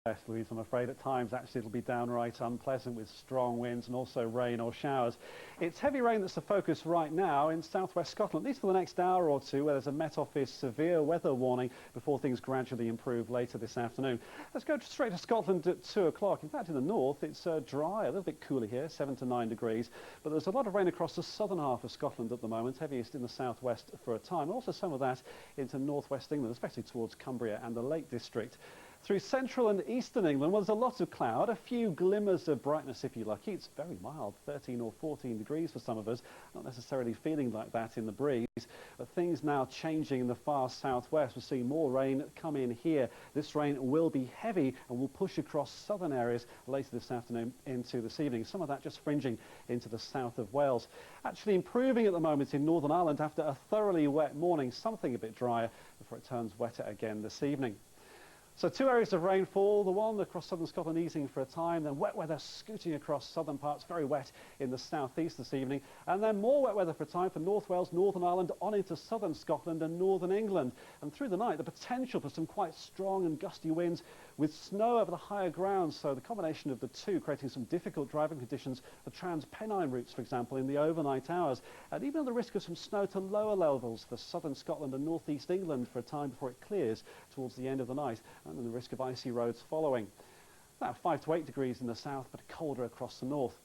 West, Louise, I'm afraid at times actually it'll be downright unpleasant with strong winds and also rain or showers. It's heavy rain that's the focus right now in southwest Scotland, at least for the next hour or two, where there's a Met Office severe weather warning before things gradually improve later this afternoon. Let's go straight to Scotland at 2 o'clock. In fact, in the north it's dry, a little bit cooler here, 7 to 9 degrees, but there's a lot of rain across the southern half of Scotland at the moment, heaviest in the southwest for a time, also some of that into northwest England, especially towards Cumbria and the Lake District. Through central and eastern England, well, there's a lot of cloud, a few glimmers of brightness if you're lucky. It's very mild, 13 or 14 degrees for some of us, not necessarily feeling like that in the breeze. But things now changing in the far southwest. We'll see more rain come in here. This rain will be heavy and will push across southern areas later this afternoon into this evening. Some of that just fringing into the south of Wales. Actually improving at the moment in Northern Ireland after a thoroughly wet morning, something a bit drier before it turns wetter again this evening. So two areas of rainfall, the one across southern Scotland easing for a time, then wet weather scooting across southern parts, very wet in the southeast this evening, and then more wet weather for a time for North Wales, Northern Ireland, on into southern Scotland and northern England. And through the night, the potential for some quite strong and gusty winds with snow over the higher ground. So the combination of the two creating some difficult driving conditions for Trans-Pennine routes, for example, in the overnight hours. And even the risk of some snow to lower levels for southern Scotland and northeast England for a time before it clears towards the end of the night. And then the risk of icy roads following. About 5 to 8 degrees in the south, but colder across the north.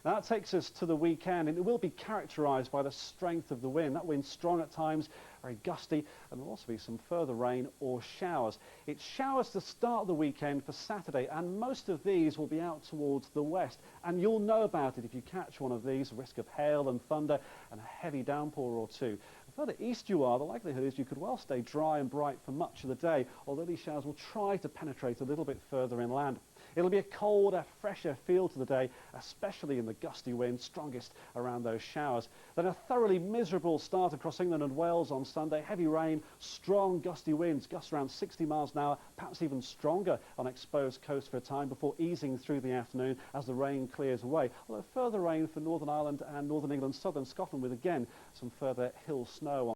Now that takes us to the weekend, and it will be characterised by the strength of the wind. That wind strong at times, very gusty, and there'll also be some further rain or showers. It's showers to start the weekend for Saturday, and most of these will be out towards the west. And you'll know about it if you catch one of these, risk of hail and thunder and a heavy downpour or two. The further east you are, the likelihood is you could well stay dry and bright for much of the day, although these showers will try to penetrate a little bit further inland. It'll be a colder, fresher feel to the day, especially in the gusty wind, strongest around those showers. Then a thoroughly miserable start across England and Wales on Sunday. Heavy rain, strong gusty winds, gusts around 60 miles an hour, perhaps even stronger on exposed coast for a time before easing through the afternoon as the rain clears away. Although further rain for Northern Ireland and Northern England, southern Scotland with again some further hill snow